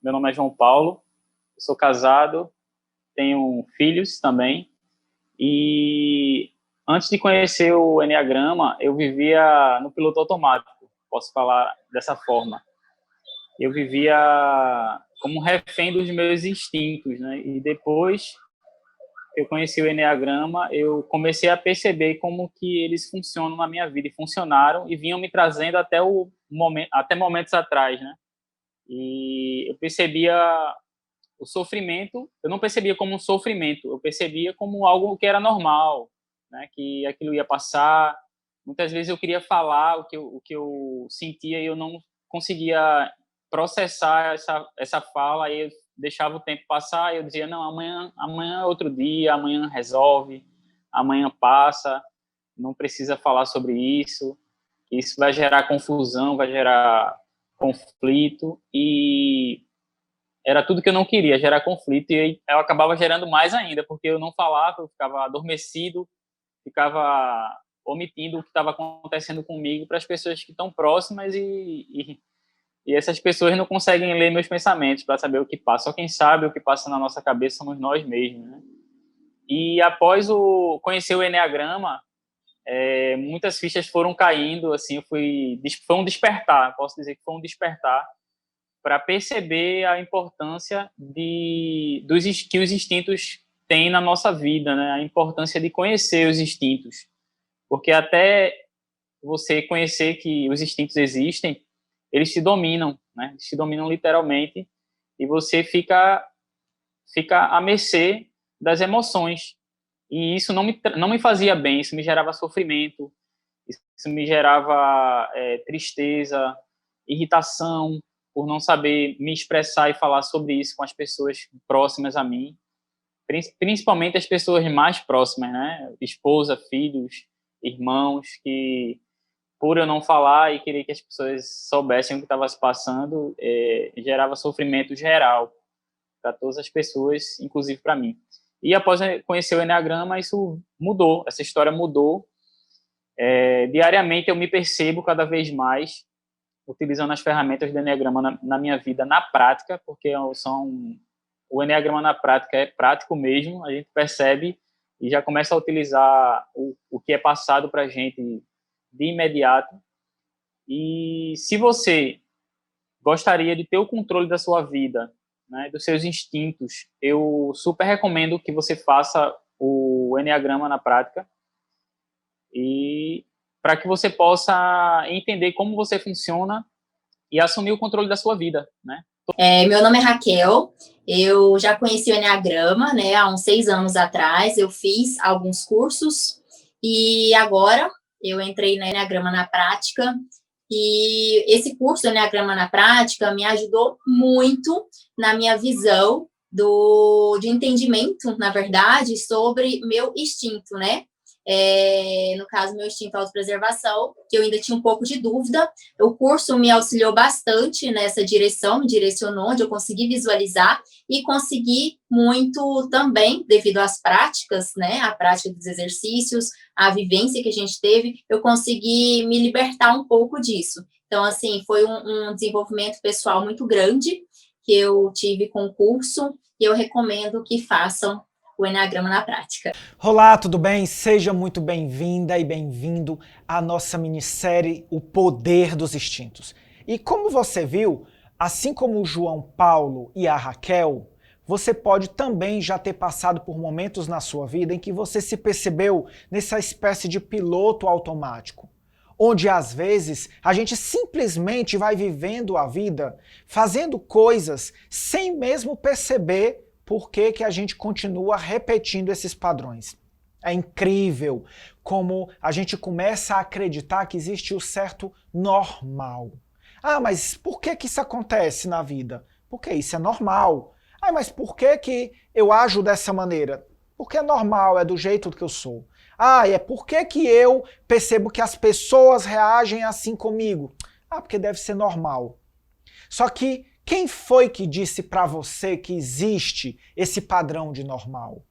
Meu nome é João Paulo, eu sou casado, tenho filhos também. E antes de conhecer o Enneagrama, eu vivia no piloto automático, posso falar dessa forma. Eu vivia como um refém dos meus instintos, né? E depois que eu conheci o Enneagrama, eu comecei a perceber como que eles funcionam na minha vida, e funcionaram e vinham me trazendo até momentos atrás, né? E eu percebia o sofrimento, eu não percebia como um sofrimento, eu percebia como algo que era normal, né? Que aquilo ia passar. Muitas vezes eu queria falar o que eu sentia e eu não conseguia processar essa fala, e eu deixava o tempo passar e eu dizia, não, amanhã é outro dia, amanhã resolve, amanhã passa, não precisa falar sobre isso vai gerar confusão, vai gerar conflito, e era tudo que eu não queria, gerar conflito, e eu acabava gerando mais ainda, porque eu não falava, eu ficava adormecido, ficava omitindo o que estava acontecendo comigo para as pessoas que estão próximas, e essas pessoas não conseguem ler meus pensamentos para saber o que passa. Só quem sabe o que passa na nossa cabeça somos nós mesmos, né? E após conhecer o Enneagrama, muitas fichas foram caindo, assim, foi um despertar, posso dizer que foi um despertar para perceber a importância que os instintos têm na nossa vida, né? A importância de conhecer os instintos, porque até você conhecer que os instintos existem, eles te dominam, né? Eles te dominam literalmente, e você fica à mercê das emoções. E isso não me fazia bem, isso me gerava sofrimento, isso me gerava tristeza, irritação, por não saber me expressar e falar sobre isso com as pessoas próximas a mim, principalmente as pessoas mais próximas, né? Esposa, filhos, irmãos, que por eu não falar e querer que as pessoas soubessem o que estava se passando, gerava sofrimento geral para todas as pessoas, inclusive para mim. E após conhecer o Enneagrama, isso mudou, essa história mudou. Diariamente eu me percebo cada vez mais utilizando as ferramentas do Enneagrama na minha vida, na prática, porque o Enneagrama na prática é prático mesmo, a gente percebe e já começa a utilizar o que é passado para a gente de imediato. E se você gostaria de ter o controle da sua vida, né, dos seus instintos, eu super recomendo que você faça o Enneagrama na prática, e para que você possa entender como você funciona e assumir o controle da sua vida, né? Meu nome é Raquel, eu já conheci o Enneagrama, né, há uns 6 anos atrás, eu fiz alguns cursos, e agora eu entrei no Enneagrama na prática, e esse curso do Enneagrama na prática me ajudou muito na minha visão de entendimento, na verdade, sobre meu instinto, né? No caso, meu instinto autopreservação, que eu ainda tinha um pouco de dúvida. O curso me auxiliou bastante nessa direção, me direcionou, onde eu consegui visualizar e consegui muito também, devido às práticas, né, a prática dos exercícios, a vivência que a gente teve, eu consegui me libertar um pouco disso. Então, assim, foi um desenvolvimento pessoal muito grande que eu tive com o curso, e eu recomendo que façam o Enneagrama na prática. Olá, tudo bem? Seja muito bem-vinda e bem-vindo à nossa minissérie O Poder dos Instintos. E como você viu, assim como o João Paulo e a Raquel, você pode também já ter passado por momentos na sua vida em que você se percebeu nessa espécie de piloto automático, onde às vezes a gente simplesmente vai vivendo a vida, fazendo coisas sem mesmo perceber por que a gente continua repetindo esses padrões. É incrível como a gente começa a acreditar que existe o certo normal. Ah, mas por que isso acontece na vida? Porque isso é normal. Ah, mas por que eu ajo dessa maneira? Porque é normal, é do jeito que eu sou. Ah, é por que eu percebo que as pessoas reagem assim comigo? Ah, porque deve ser normal. Só que quem foi que disse para você que existe esse padrão de normal?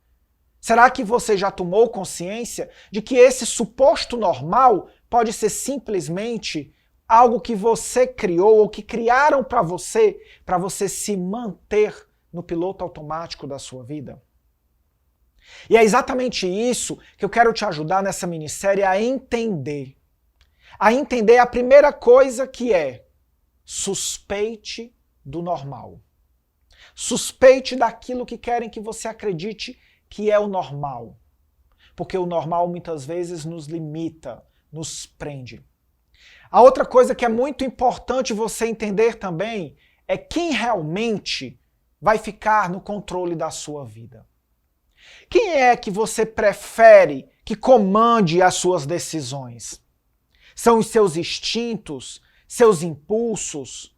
Será que você já tomou consciência de que esse suposto normal pode ser simplesmente algo que você criou ou que criaram para você se manter no piloto automático da sua vida? E é exatamente isso que eu quero te ajudar nessa minissérie a entender. A entender a primeira coisa, que é: suspeite do normal. Suspeite daquilo que querem que você acredite que é o normal. Porque o normal muitas vezes nos limita, nos prende. A outra coisa que é muito importante você entender também é quem realmente vai ficar no controle da sua vida. Quem é que você prefere que comande as suas decisões? São os seus instintos, seus impulsos,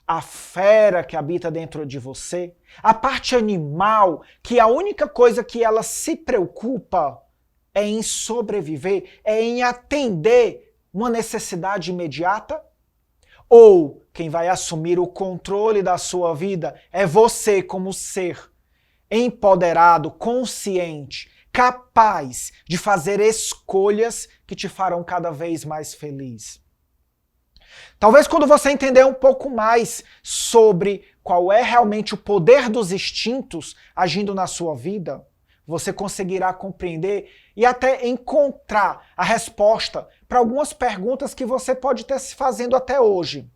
a fera que habita dentro de você, a parte animal, que a única coisa que ela se preocupa é em sobreviver, é em atender uma necessidade imediata? Ou quem vai assumir o controle da sua vida é você como ser empoderado, consciente, capaz de fazer escolhas que te farão cada vez mais feliz? Talvez quando você entender um pouco mais sobre qual é realmente o poder dos instintos agindo na sua vida, você conseguirá compreender e até encontrar a resposta para algumas perguntas que você pode estar se fazendo até hoje.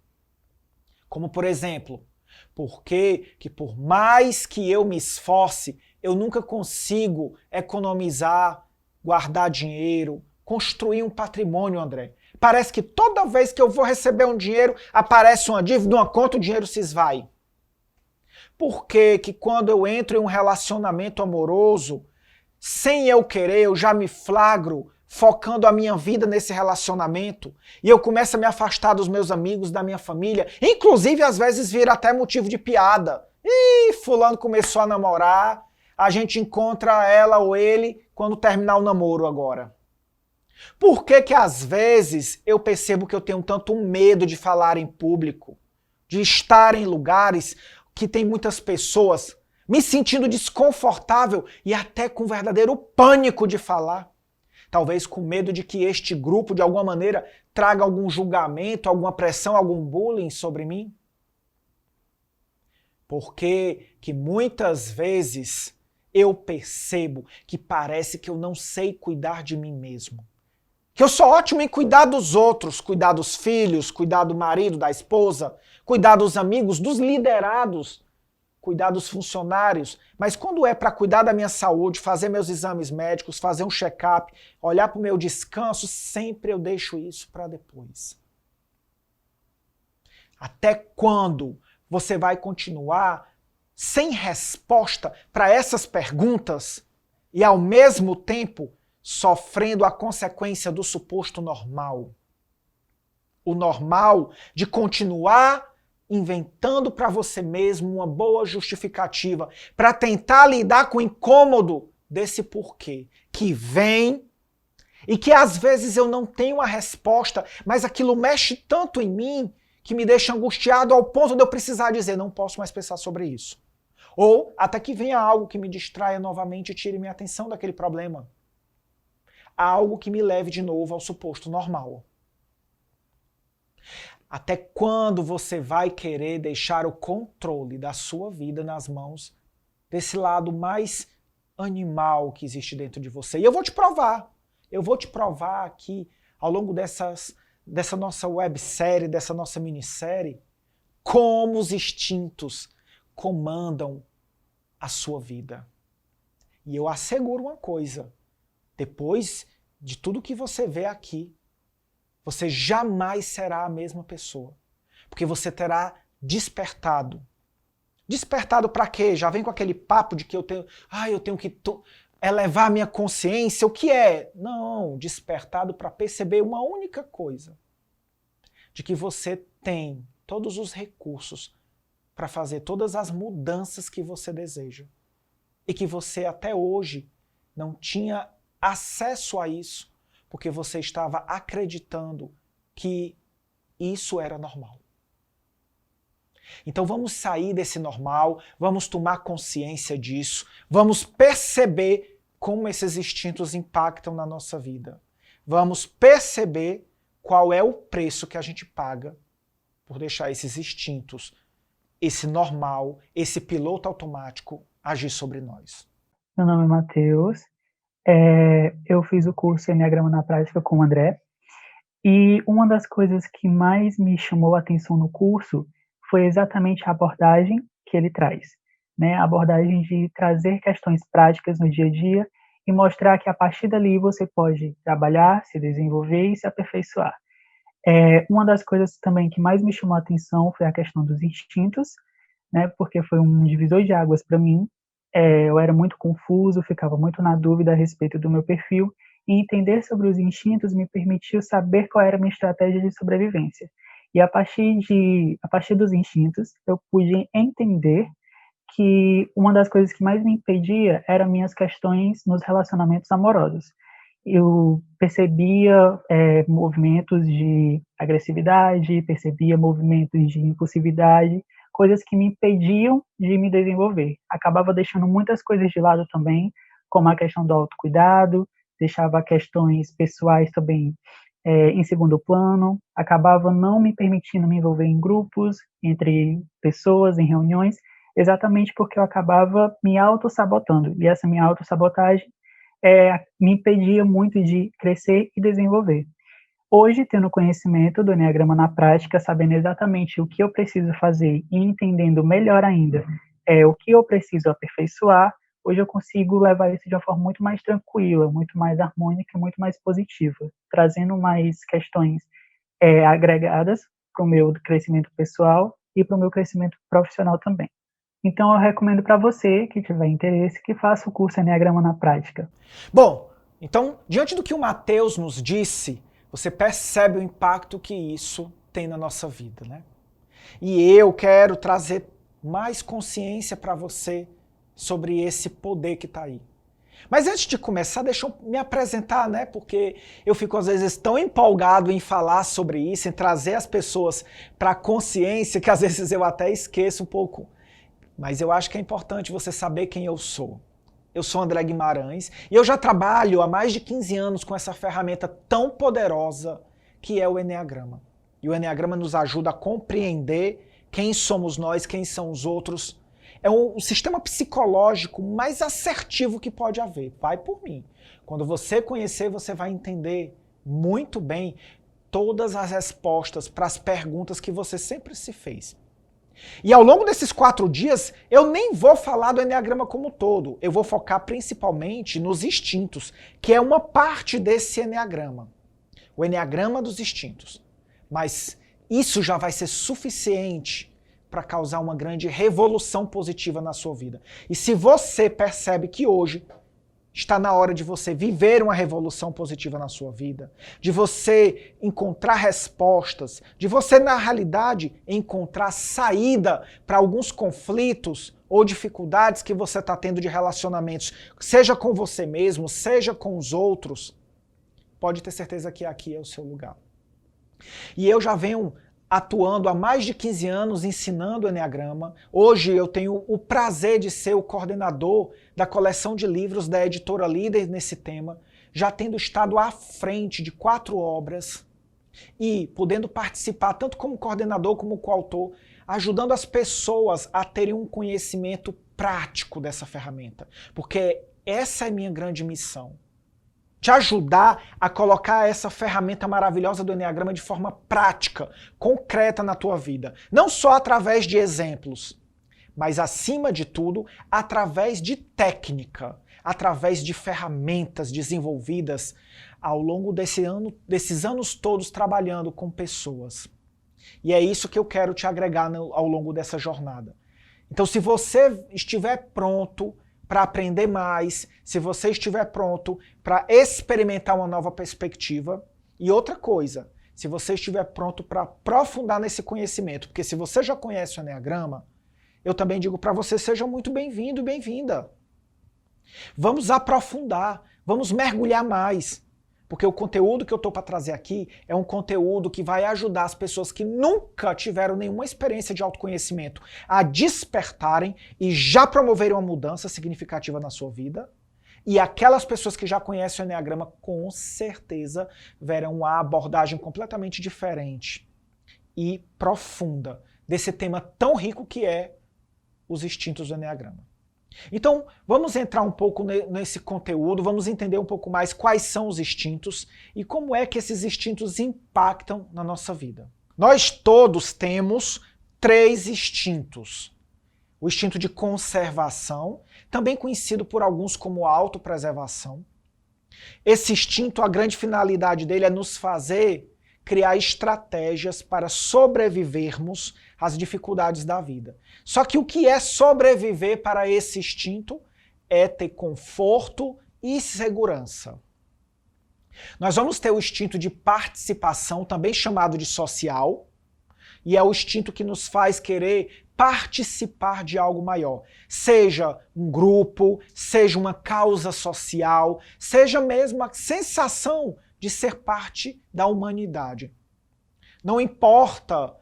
Como, por exemplo, por que por mais que eu me esforce, eu nunca consigo economizar, guardar dinheiro, construir um patrimônio, André? Parece que toda vez que eu vou receber um dinheiro, aparece uma dívida, uma conta, o dinheiro se esvai. Por que quando eu entro em um relacionamento amoroso, sem eu querer, eu já me flagro focando a minha vida nesse relacionamento e eu começo a me afastar dos meus amigos, da minha família, inclusive às vezes vira até motivo de piada. Ih, fulano começou a namorar, a gente encontra ela ou ele quando terminar o namoro agora. Por que às vezes eu percebo que eu tenho tanto medo de falar em público, de estar em lugares que tem muitas pessoas, me sentindo desconfortável e até com verdadeiro pânico de falar? Talvez com medo de que este grupo, de alguma maneira, traga algum julgamento, alguma pressão, algum bullying sobre mim? Porque que muitas vezes eu percebo que parece que eu não sei cuidar de mim mesmo. Que eu sou ótimo em cuidar dos outros, cuidar dos filhos, cuidar do marido, da esposa, cuidar dos amigos, dos liderados, cuidar dos funcionários. Mas quando é para cuidar da minha saúde, fazer meus exames médicos, fazer um check-up, olhar para o meu descanso, sempre eu deixo isso para depois. Até quando você vai continuar sem resposta para essas perguntas e ao mesmo tempo sofrendo a consequência do suposto normal? O normal de continuar inventando para você mesmo uma boa justificativa para tentar lidar com o incômodo desse porquê, que vem e que às vezes eu não tenho a resposta, mas aquilo mexe tanto em mim que me deixa angustiado ao ponto de eu precisar dizer: não posso mais pensar sobre isso. Ou até que venha algo que me distraia novamente e tire minha atenção daquele problema. Algo que me leve de novo ao suposto normal. Até quando você vai querer deixar o controle da sua vida nas mãos desse lado mais animal que existe dentro de você? E eu vou te provar. Eu vou te provar aqui, ao longo dessa nossa websérie, dessa nossa minissérie, como os instintos comandam a sua vida. E eu asseguro uma coisa: depois de tudo que você vê aqui, você jamais será a mesma pessoa. Porque você terá despertado. Despertado para quê? Já vem com aquele papo de que eu tenho que elevar a minha consciência. O que é? Não, despertado para perceber uma única coisa. De que você tem todos os recursos para fazer todas as mudanças que você deseja. E que você até hoje não tinha acesso a isso, porque você estava acreditando que isso era normal. Então vamos sair desse normal, vamos tomar consciência disso, vamos perceber como esses instintos impactam na nossa vida. Vamos perceber qual é o preço que a gente paga por deixar esses instintos, esse normal, esse piloto automático agir sobre nós. Meu nome é Matheus, eu fiz o curso Enneagrama na Prática com o André, e uma das coisas que mais me chamou a atenção no curso foi exatamente a abordagem que ele traz, né? A abordagem de trazer questões práticas no dia a dia e mostrar que a partir dali você pode trabalhar, se desenvolver e se aperfeiçoar. Uma das coisas também que mais me chamou a atenção foi a questão dos instintos, né? Porque foi um divisor de águas para mim. Eu era muito confuso, ficava muito na dúvida a respeito do meu perfil, e entender sobre os instintos me permitiu saber qual era a minha estratégia de sobrevivência. E a partir dos instintos, eu pude entender que uma das coisas que mais me impedia eram minhas questões nos relacionamentos amorosos. Eu percebia movimentos de agressividade, percebia movimentos de impulsividade, coisas que me impediam de me desenvolver. Acabava deixando muitas coisas de lado também, como a questão do autocuidado, deixava questões pessoais também em segundo plano, acabava não me permitindo me envolver em grupos, entre pessoas, em reuniões, exatamente porque eu acabava me autossabotando. E essa minha autossabotagem me impedia muito de crescer e desenvolver. Hoje, tendo conhecimento do Enneagrama na prática, sabendo exatamente o que eu preciso fazer e entendendo melhor ainda o que eu preciso aperfeiçoar, hoje eu consigo levar isso de uma forma muito mais tranquila, muito mais harmônica e muito mais positiva, trazendo mais questões agregadas para o meu crescimento pessoal e para o meu crescimento profissional também. Então, eu recomendo para você, que tiver interesse, que faça o curso Enneagrama na Prática. Bom, então, diante do que o Matheus nos disse, você percebe o impacto que isso tem na nossa vida, né? E eu quero trazer mais consciência para você sobre esse poder que está aí. Mas antes de começar, deixa eu me apresentar, né? Porque eu fico às vezes tão empolgado em falar sobre isso, em trazer as pessoas para a consciência, que às vezes eu até esqueço um pouco. Mas eu acho que é importante você saber quem eu sou. Eu sou André Guimarães e eu já trabalho há mais de 15 anos com essa ferramenta tão poderosa que é o Enneagrama. E o Enneagrama nos ajuda a compreender quem somos nós, quem são os outros. É o sistema psicológico mais assertivo que pode haver. Vai por mim. Quando você conhecer, você vai entender muito bem todas as respostas para as perguntas que você sempre se fez. E ao longo desses 4 dias, eu nem vou falar do Enneagrama como um todo. Eu vou focar principalmente nos instintos, que é uma parte desse Enneagrama. O Enneagrama dos instintos. Mas isso já vai ser suficiente para causar uma grande revolução positiva na sua vida. E se você percebe que hoje está na hora de você viver uma revolução positiva na sua vida, de você encontrar respostas, de você, na realidade, encontrar saída para alguns conflitos ou dificuldades que você está tendo de relacionamentos, seja com você mesmo, seja com os outros, pode ter certeza que aqui é o seu lugar. E eu já venho atuando há mais de 15 anos ensinando o Enneagrama. Hoje eu tenho o prazer de ser o coordenador da coleção de livros da editora Líder nesse tema, já tendo estado à frente de 4 obras e podendo participar tanto como coordenador como coautor, ajudando as pessoas a terem um conhecimento prático dessa ferramenta, porque essa é minha grande missão. Te ajudar a colocar essa ferramenta maravilhosa do Enneagrama de forma prática, concreta na tua vida. Não só através de exemplos, mas acima de tudo, através de técnica, através de ferramentas desenvolvidas ao longo desses anos todos trabalhando com pessoas. E é isso que eu quero te agregar ao longo dessa jornada. Então, se você estiver pronto para aprender mais, se você estiver pronto para experimentar uma nova perspectiva. E outra coisa, se você estiver pronto para aprofundar nesse conhecimento, porque se você já conhece o Enneagrama, eu também digo para você, seja muito bem-vindo e bem-vinda. Vamos aprofundar, vamos mergulhar mais, porque o conteúdo que eu estou para trazer aqui é um conteúdo que vai ajudar as pessoas que nunca tiveram nenhuma experiência de autoconhecimento a despertarem e já promoverem uma mudança significativa na sua vida, E aquelas pessoas que já conhecem o Eneagrama, com certeza, verão uma abordagem completamente diferente e profunda desse tema tão rico que é os instintos do Eneagrama. Então, vamos entrar um pouco nesse conteúdo, vamos entender um pouco mais quais são os instintos e como é que esses instintos impactam na nossa vida. Nós todos temos 3 instintos. O instinto de conservação, também conhecido por alguns como autopreservação. Esse instinto, a grande finalidade dele é nos fazer criar estratégias para sobrevivermos às dificuldades da vida. Só que o que é sobreviver para esse instinto é ter conforto e segurança. Nós vamos ter o instinto de participação, também chamado de social, e é o instinto que nos faz querer participar de algo maior. Seja um grupo, seja uma causa social, seja mesmo a sensação de ser parte da humanidade. Não importa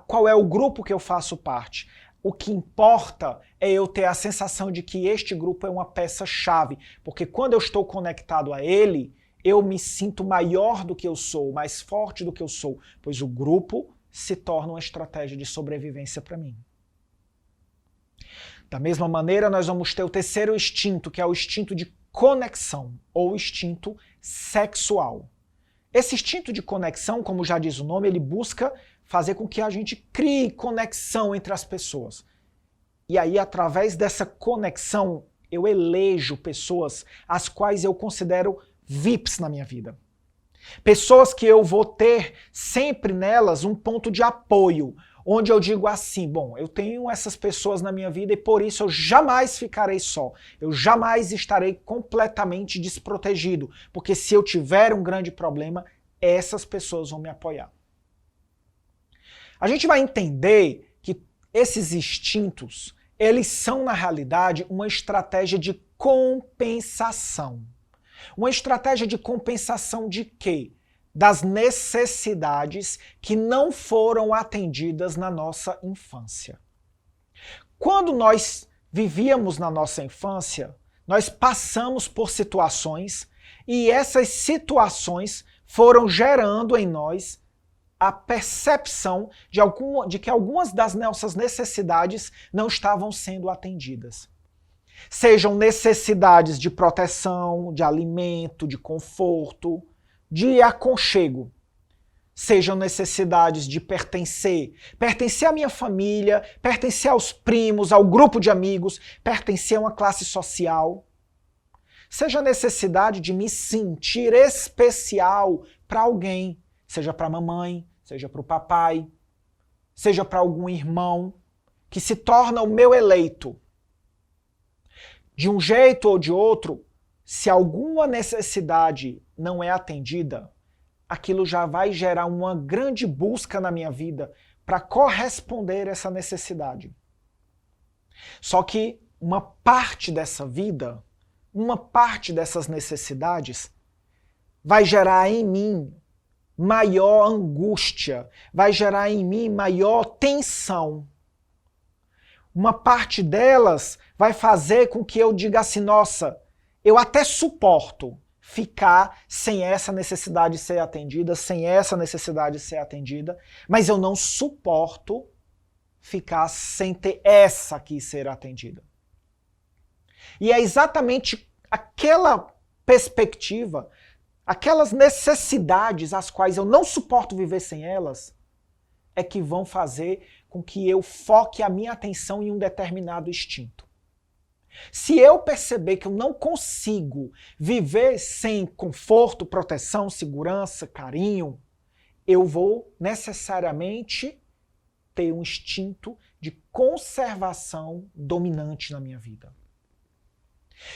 qual é o grupo que eu faço parte. O que importa é eu ter a sensação de que este grupo é uma peça-chave, porque quando eu estou conectado a ele, eu me sinto maior do que eu sou, mais forte do que eu sou, pois o grupo se torna uma estratégia de sobrevivência para mim. Da mesma maneira, nós vamos ter o terceiro instinto, que é o instinto de conexão, ou instinto sexual. Esse instinto de conexão, como já diz o nome, ele busca fazer com que a gente crie conexão entre as pessoas. E aí, através dessa conexão, eu elejo pessoas as quais eu considero VIPs na minha vida. Pessoas que eu vou ter sempre nelas um ponto de apoio, onde eu digo assim, bom, eu tenho essas pessoas na minha vida e por isso eu jamais ficarei só. Eu jamais estarei completamente desprotegido, porque se eu tiver um grande problema, essas pessoas vão me apoiar. A gente vai entender que esses instintos, eles são na realidade uma estratégia de compensação. Uma estratégia de compensação de quê? Das necessidades que não foram atendidas na nossa infância. Quando nós vivíamos na nossa infância, nós passamos por situações e essas situações foram gerando em nós a percepção de que algumas das nossas necessidades não estavam sendo atendidas. Sejam necessidades de proteção, de alimento, de conforto, de aconchego. Sejam necessidades de pertencer à minha família, pertencer aos primos, ao grupo de amigos, pertencer a uma classe social. Seja a necessidade de me sentir especial para alguém, seja para a mamãe, seja para o papai, seja para algum irmão, que se torna o meu eleito. De um jeito ou de outro, se alguma necessidade não é atendida, aquilo já vai gerar uma grande busca na minha vida para corresponder a essa necessidade. Só que uma parte dessa vida, uma parte dessas necessidades, vai gerar em mim maior angústia, vai gerar em mim maior tensão. Uma parte delas vai fazer com que eu diga assim, nossa, eu até suporto ficar sem essa necessidade ser atendida, sem essa necessidade ser atendida, mas eu não suporto ficar sem ter essa aqui ser atendida. E é exatamente aquela perspectiva, aquelas necessidades às quais eu não suporto viver sem elas, é que vão fazer com que eu foque a minha atenção em um determinado instinto. Se eu perceber que eu não consigo viver sem conforto, proteção, segurança, carinho, eu vou necessariamente ter um instinto de conservação dominante na minha vida.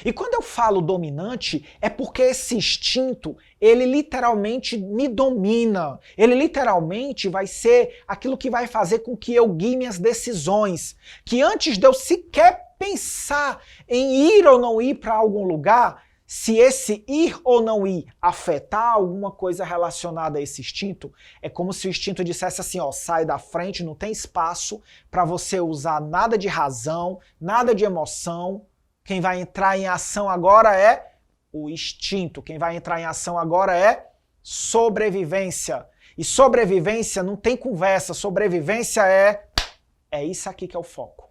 E quando eu falo dominante, é porque esse instinto, ele literalmente me domina. Ele literalmente vai ser aquilo que vai fazer com que eu guie minhas decisões. Que antes de eu sequer pensar em ir ou não ir para algum lugar, se esse ir ou não ir afetar alguma coisa relacionada a esse instinto, é como se o instinto dissesse assim, ó, sai da frente, não tem espaço para você usar nada de razão, nada de emoção, Quem vai entrar em ação agora é o instinto. Quem vai entrar em ação agora é sobrevivência. E sobrevivência não tem conversa. Sobrevivência é isso aqui que é o foco.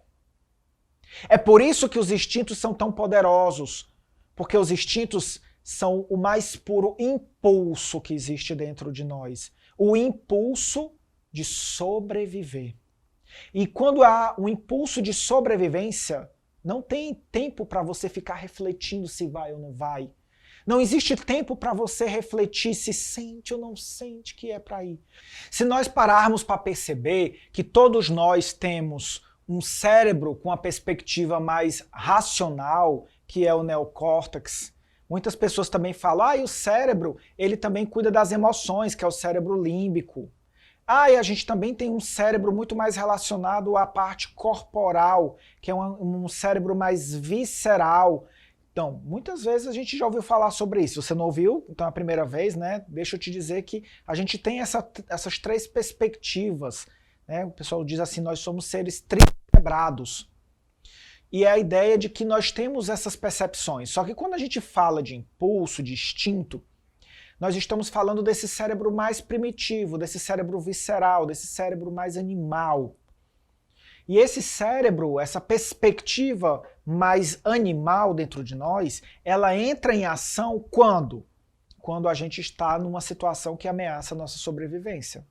É por isso que os instintos são tão poderosos. Porque os instintos são o mais puro impulso que existe dentro de nós. O impulso de sobreviver. E quando há um impulso de sobrevivência, não tem tempo para você ficar refletindo se vai ou não vai. Não existe tempo para você refletir se sente ou não sente que é para ir. Se nós pararmos para perceber que todos nós temos um cérebro com a perspectiva mais racional, que é o neocórtex, muitas pessoas também falam, e o cérebro, ele também cuida das emoções, que é o cérebro límbico. E a gente também tem um cérebro muito mais relacionado à parte corporal, que é um cérebro mais visceral. Então, muitas vezes a gente já ouviu falar sobre isso. Se você não ouviu, então é a primeira vez, né? Deixa eu te dizer que a gente tem essas três perspectivas. Né? O pessoal diz assim, nós somos seres triquebrados. E é a ideia de que nós temos essas percepções. Só que quando a gente fala de impulso, de instinto, nós estamos falando desse cérebro mais primitivo, desse cérebro visceral, desse cérebro mais animal. E esse cérebro, essa perspectiva mais animal dentro de nós, ela entra em ação quando? Quando a gente está numa situação que ameaça a nossa sobrevivência.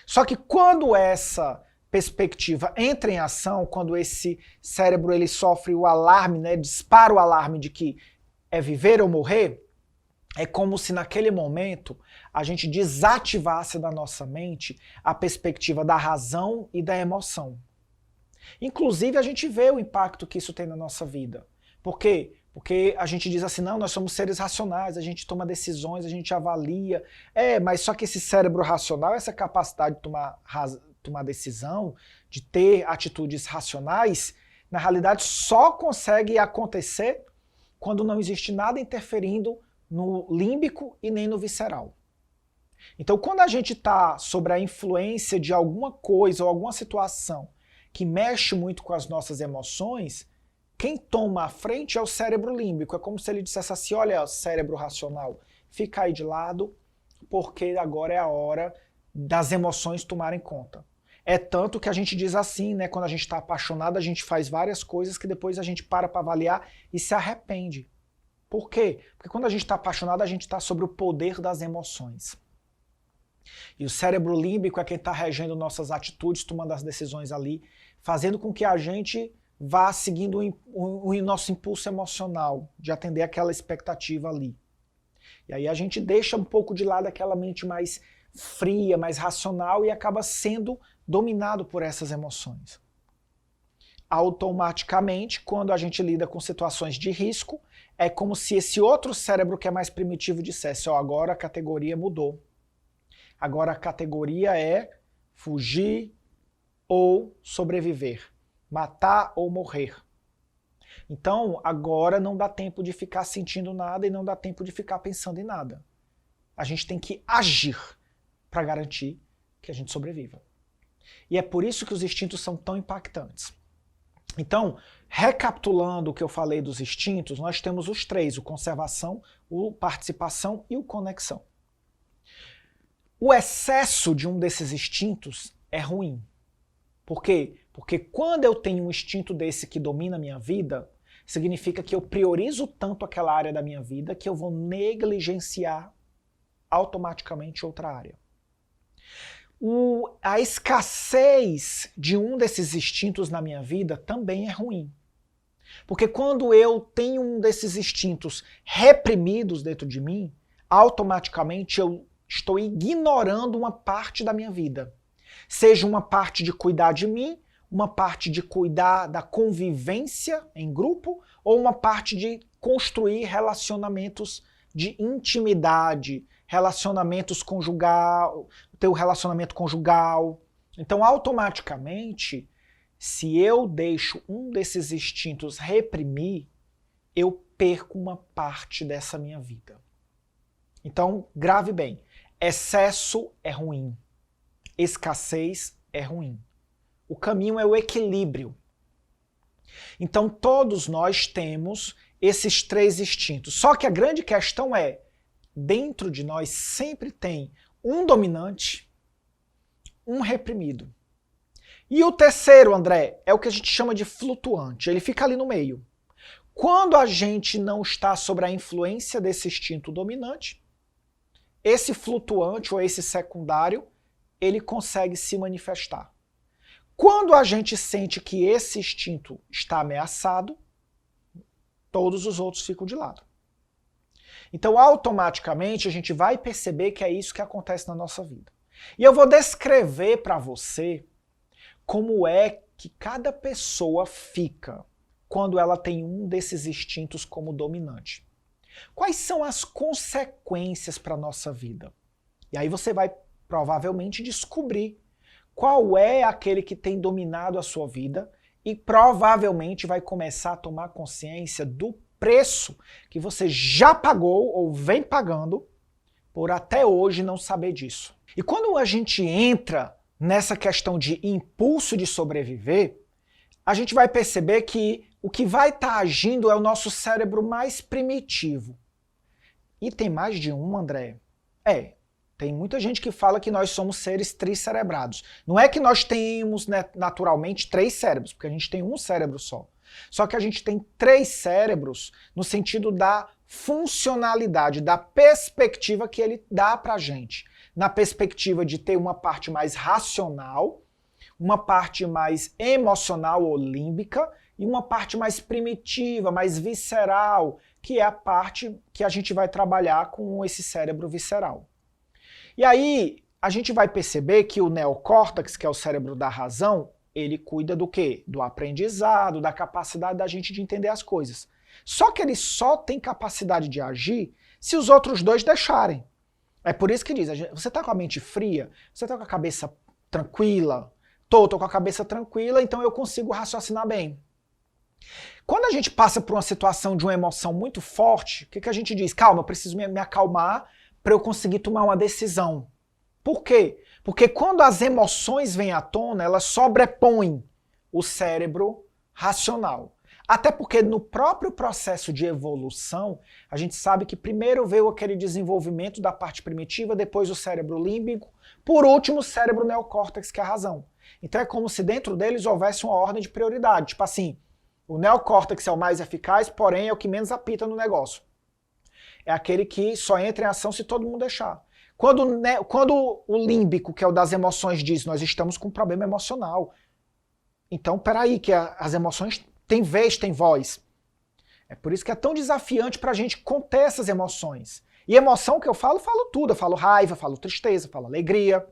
Só que quando essa perspectiva entra em ação, quando esse cérebro ele sofre o alarme, né, dispara o alarme de que é viver ou morrer, é como se naquele momento a gente desativasse da nossa mente a perspectiva da razão e da emoção. Inclusive a gente vê o impacto que isso tem na nossa vida. Por quê? Porque a gente diz assim, não, nós somos seres racionais, a gente toma decisões, a gente avalia. Mas só que esse cérebro racional, essa capacidade de tomar decisão, de ter atitudes racionais, na realidade só consegue acontecer quando não existe nada interferindo no límbico e nem no visceral. Então, quando a gente está sob a influência de alguma coisa ou alguma situação que mexe muito com as nossas emoções, quem toma a frente é o cérebro límbico. É como se ele dissesse assim, olha, cérebro racional, fica aí de lado, porque agora é a hora das emoções tomarem conta. É tanto que a gente diz assim, né, quando a gente está apaixonado, a gente faz várias coisas que depois a gente para avaliar e se arrepende. Por quê? Porque quando a gente está apaixonado, a gente está sobre o poder das emoções. E o cérebro límbico é quem está regendo nossas atitudes, tomando as decisões ali, fazendo com que a gente vá seguindo o nosso impulso emocional, de atender aquela expectativa ali. E aí a gente deixa um pouco de lado aquela mente mais fria, mais racional e acaba sendo dominado por essas emoções. Automaticamente, quando a gente lida com situações de risco, é como se esse outro cérebro que é mais primitivo dissesse, agora a categoria mudou. Agora a categoria é fugir ou sobreviver, matar ou morrer. Então, agora não dá tempo de ficar sentindo nada e não dá tempo de ficar pensando em nada. A gente tem que agir para garantir que a gente sobreviva. E é por isso que os instintos são tão impactantes. Então, recapitulando o que eu falei dos instintos, nós temos os três, o conservação, o participação e o conexão. O excesso de um desses instintos é ruim. Por quê? Porque quando eu tenho um instinto desse que domina a minha vida, significa que eu priorizo tanto aquela área da minha vida que eu vou negligenciar automaticamente outra área. A escassez de um desses instintos na minha vida também é ruim. Porque quando eu tenho um desses instintos reprimidos dentro de mim, automaticamente eu estou ignorando uma parte da minha vida. Seja uma parte de cuidar de mim, uma parte de cuidar da convivência em grupo, ou uma parte de construir relacionamentos de intimidade, relacionamentos conjugal, ter o relacionamento conjugal. Então, automaticamente, se eu deixo um desses instintos reprimir, eu perco uma parte dessa minha vida. Então, grave bem, excesso é ruim, escassez é ruim. O caminho é o equilíbrio. Então todos nós temos esses 3 instintos. Só que a grande questão é, dentro de nós sempre tem um dominante, um reprimido. E o terceiro, André, é o que a gente chama de flutuante. Ele fica ali no meio. Quando a gente não está sob a influência desse instinto dominante, esse flutuante ou esse secundário, ele consegue se manifestar. Quando a gente sente que esse instinto está ameaçado, todos os outros ficam de lado. Então, automaticamente, a gente vai perceber que é isso que acontece na nossa vida. E eu vou descrever para você como é que cada pessoa fica quando ela tem um desses instintos como dominante. Quais são as consequências para a nossa vida? E aí você vai provavelmente descobrir qual é aquele que tem dominado a sua vida e provavelmente vai começar a tomar consciência do preço que você já pagou ou vem pagando por até hoje não saber disso. E quando a gente entra nessa questão de impulso de sobreviver, a gente vai perceber que o que vai estar agindo é o nosso cérebro mais primitivo. E tem mais de um, André? Tem muita gente que fala que nós somos seres tricerebrados. Não é que nós tenhamos naturalmente 3 cérebros, porque a gente tem um cérebro só. Só que a gente tem 3 cérebros no sentido da funcionalidade, da perspectiva que ele dá pra gente. Na perspectiva de ter uma parte mais racional, uma parte mais emocional ou límbica e uma parte mais primitiva, mais visceral, que é a parte que a gente vai trabalhar com esse cérebro visceral. E aí a gente vai perceber que o neocórtex, que é o cérebro da razão, ele cuida do quê? Do aprendizado, da capacidade da gente de entender as coisas. Só que ele só tem capacidade de agir se os outros 2 deixarem. É por isso que diz, você está com a mente fria? Você está com a cabeça tranquila? Tô com a cabeça tranquila, então eu consigo raciocinar bem. Quando a gente passa por uma situação de uma emoção muito forte, o que a gente diz? Calma, eu preciso me acalmar para eu conseguir tomar uma decisão. Por quê? Porque quando as emoções vêm à tona, elas sobrepõem o cérebro racional. Até porque no próprio processo de evolução, a gente sabe que primeiro veio aquele desenvolvimento da parte primitiva, depois o cérebro límbico, por último o cérebro neocórtex, que é a razão. Então é como se dentro deles houvesse uma ordem de prioridade. Tipo assim, o neocórtex é o mais eficaz, porém é o que menos apita no negócio. É aquele que só entra em ação se todo mundo deixar. Quando o límbico, que é o das emoções, diz nós estamos com um problema emocional. Então, peraí, que as emoções têm vez, têm voz. É por isso que é tão desafiante para a gente conter essas emoções. E emoção que eu falo tudo. Eu falo raiva, falo tristeza, falo alegria.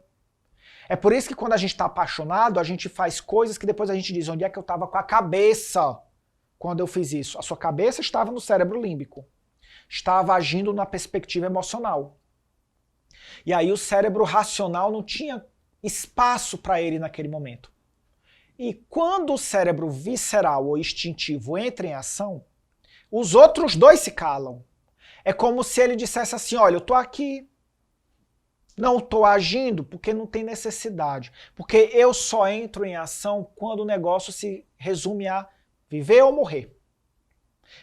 É por isso que quando a gente está apaixonado, a gente faz coisas que depois a gente diz, onde é que eu estava com a cabeça quando eu fiz isso? A sua cabeça estava no cérebro límbico. Estava agindo na perspectiva emocional. E aí o cérebro racional não tinha espaço para ele naquele momento. E quando o cérebro visceral ou instintivo entra em ação, os outros 2 se calam. É como se ele dissesse assim, olha, eu estou aqui, não estou agindo porque não tem necessidade. Porque eu só entro em ação quando o negócio se resume a viver ou morrer.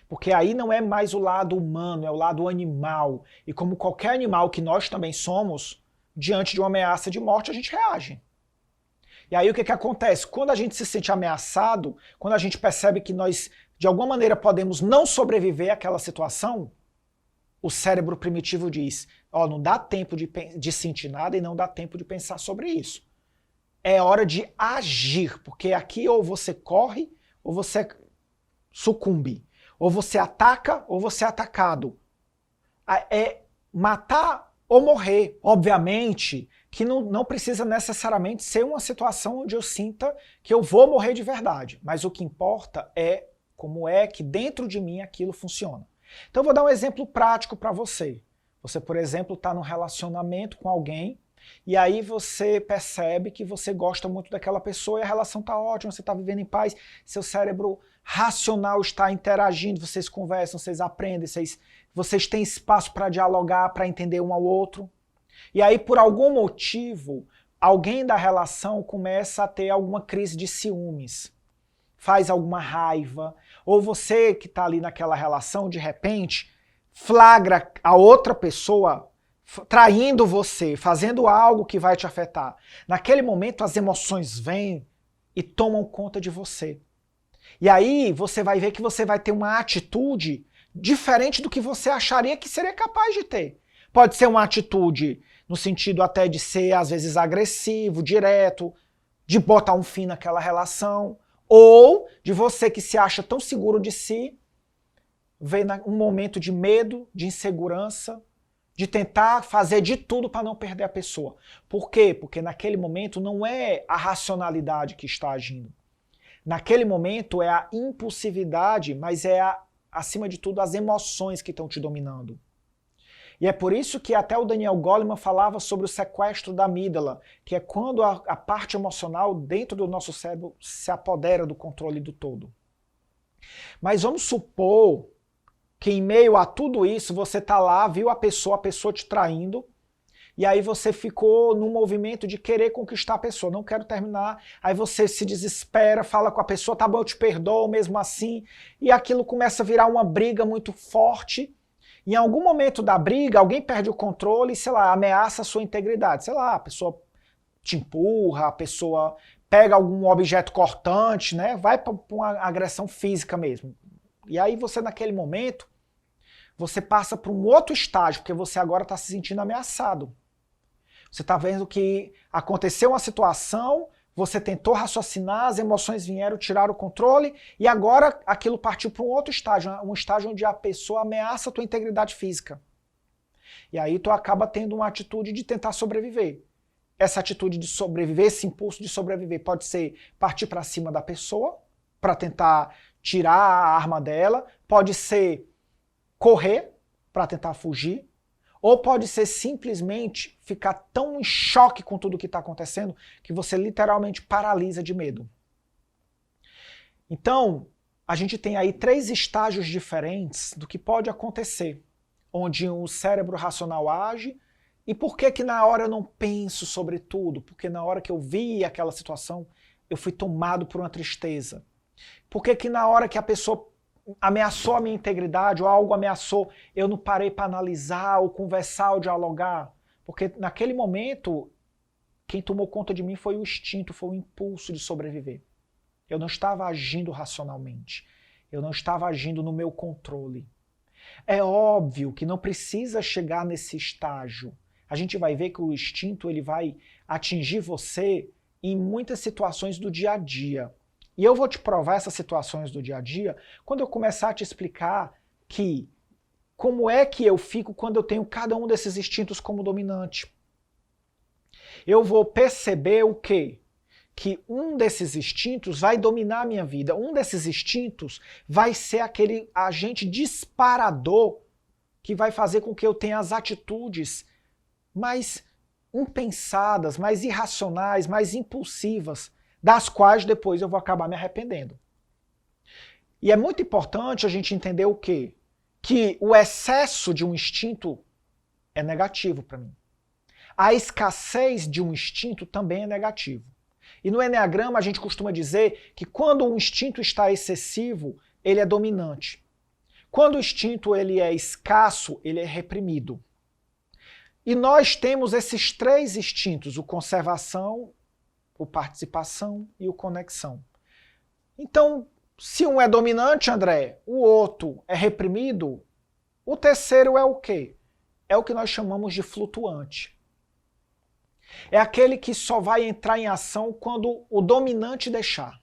Porque aí não é mais o lado humano, é o lado animal. E como qualquer animal que nós também somos, diante de uma ameaça de morte, a gente reage. E aí o que acontece? Quando a gente se sente ameaçado, quando a gente percebe que nós, de alguma maneira, podemos não sobreviver àquela situação, o cérebro primitivo diz, não dá tempo de sentir nada e não dá tempo de pensar sobre isso. É hora de agir, porque aqui ou você corre ou você sucumbe. Ou você ataca, ou você é atacado. É matar ou morrer. Obviamente que não precisa necessariamente ser uma situação onde eu sinta que eu vou morrer de verdade. Mas o que importa é como é que dentro de mim aquilo funciona. Então eu vou dar um exemplo prático para você. Você, por exemplo, está num relacionamento com alguém e aí você percebe que você gosta muito daquela pessoa e a relação está ótima, você está vivendo em paz, seu cérebro racional está interagindo, vocês conversam, vocês aprendem, vocês têm espaço para dialogar, para entender um ao outro. E aí, por algum motivo, alguém da relação começa a ter alguma crise de ciúmes. faz alguma raiva, ou você que está ali naquela relação, de repente, flagra a outra pessoa traindo você, fazendo algo que vai te afetar. Naquele momento as emoções vêm e tomam conta de você. E aí você vai ver que você vai ter uma atitude diferente do que você acharia que seria capaz de ter. Pode ser uma atitude no sentido até de ser, às vezes, agressivo, direto, de botar um fim naquela relação, ou de você que se acha tão seguro de si, ver um momento de medo, de insegurança, de tentar fazer de tudo para não perder a pessoa. Por quê? Porque naquele momento não é a racionalidade que está agindo. Naquele momento é a impulsividade, mas acima de tudo, as emoções que estão te dominando. E é por isso que até o Daniel Goleman falava sobre o sequestro da amígdala, que é quando a parte emocional dentro do nosso cérebro se apodera do controle do todo. Mas vamos supor que em meio a tudo isso, você está lá, viu a pessoa te traindo, e aí você ficou num movimento de querer conquistar a pessoa, não quero terminar, aí você se desespera, fala com a pessoa, tá bom, eu te perdoo mesmo assim, e aquilo começa a virar uma briga muito forte. Em algum momento da briga, alguém perde o controle e, sei lá, ameaça a sua integridade. Sei lá, a pessoa te empurra, a pessoa pega algum objeto cortante, né? Vai para uma agressão física mesmo. E aí você, naquele momento, você passa para um outro estágio, porque você agora está se sentindo ameaçado. Você está vendo que aconteceu uma situação, você tentou raciocinar, as emoções vieram, tiraram o controle, e agora aquilo partiu para um outro estágio, um estágio onde a pessoa ameaça a tua integridade física. E aí tu acaba tendo uma atitude de tentar sobreviver. Essa atitude de sobreviver, esse impulso de sobreviver, pode ser partir para cima da pessoa, para tentar tirar a arma dela, pode ser correr para tentar fugir, ou pode ser simplesmente ficar tão em choque com tudo que está acontecendo que você literalmente paralisa de medo. Então, a gente tem aí 3 estágios diferentes do que pode acontecer, onde o cérebro racional age. E por que na hora eu não penso sobre tudo? Porque na hora que eu vi aquela situação, eu fui tomado por uma tristeza. Por que na hora que a pessoa ameaçou a minha integridade ou algo ameaçou, eu não parei para analisar ou conversar ou dialogar? Porque naquele momento, quem tomou conta de mim foi o instinto, foi o impulso de sobreviver. Eu não estava agindo racionalmente. Eu não estava agindo no meu controle. É óbvio que não precisa chegar nesse estágio. A gente vai ver que o instinto ele vai atingir você em muitas situações do dia a dia. E eu vou te provar essas situações do dia a dia quando eu começar a te explicar que como é que eu fico quando eu tenho cada um desses instintos como dominante. Eu vou perceber o quê? Que um desses instintos vai dominar a minha vida. Um desses instintos vai ser aquele agente disparador que vai fazer com que eu tenha as atitudes mais impensadas, mais irracionais, mais impulsivas, das quais depois eu vou acabar me arrependendo. E é muito importante a gente entender o quê? Que o excesso de um instinto é negativo para mim. A escassez de um instinto também é negativo. E no Eneagrama a gente costuma dizer que quando o instinto está excessivo, ele é dominante. Quando o instinto ele é escasso, ele é reprimido. E nós temos esses 3 instintos, o conservação, o participação e o conexão. Então, se um é dominante, André, o outro é reprimido, o terceiro é o quê? É o que nós chamamos de flutuante. É aquele que só vai entrar em ação quando o dominante deixar.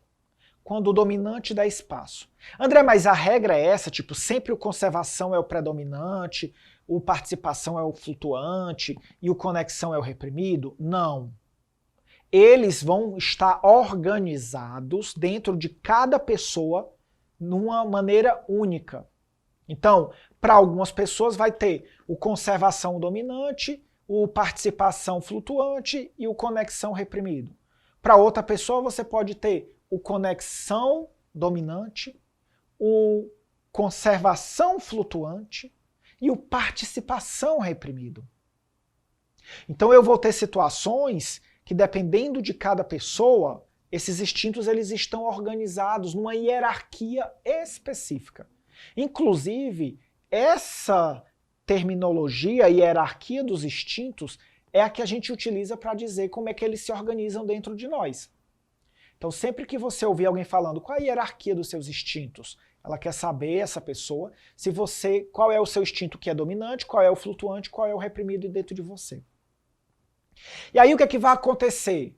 Quando o dominante dá espaço. André, mas a regra é essa? Tipo, sempre o conservação é o predominante, o participação é o flutuante e o conexão é o reprimido? Não. Eles vão estar organizados dentro de cada pessoa numa maneira única. Então, para algumas pessoas vai ter o conservação dominante, o participação flutuante e o conexão reprimido. Para outra pessoa você pode ter o conexão dominante, o conservação flutuante e o participação reprimido. Então eu vou ter situações que, dependendo de cada pessoa, Esses instintos eles estão organizados numa hierarquia específica. Inclusive, essa terminologia, hierarquia dos instintos, é a que a gente utiliza para dizer como é que eles se organizam dentro de nós. Então, sempre que você ouvir alguém falando qual é a hierarquia dos seus instintos, ela quer saber, essa pessoa, qual é o seu instinto que é dominante, qual é o flutuante, qual é o reprimido dentro de você. E aí o que é que vai acontecer?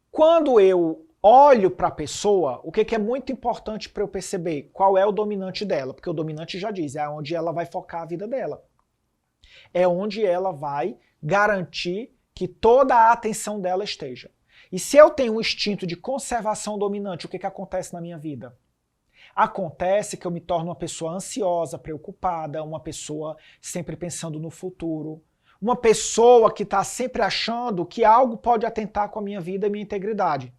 Quando eu olho para a pessoa, o que é muito importante para eu perceber? Qual é o dominante dela? Porque o dominante já diz, é onde ela vai focar a vida dela. É onde ela vai garantir que toda a atenção dela esteja. E se eu tenho um instinto de conservação dominante, o que acontece na minha vida? Acontece que eu me torno uma pessoa ansiosa, preocupada, uma pessoa sempre pensando no futuro, uma pessoa que está sempre achando que algo pode atentar com a minha vida e minha integridade.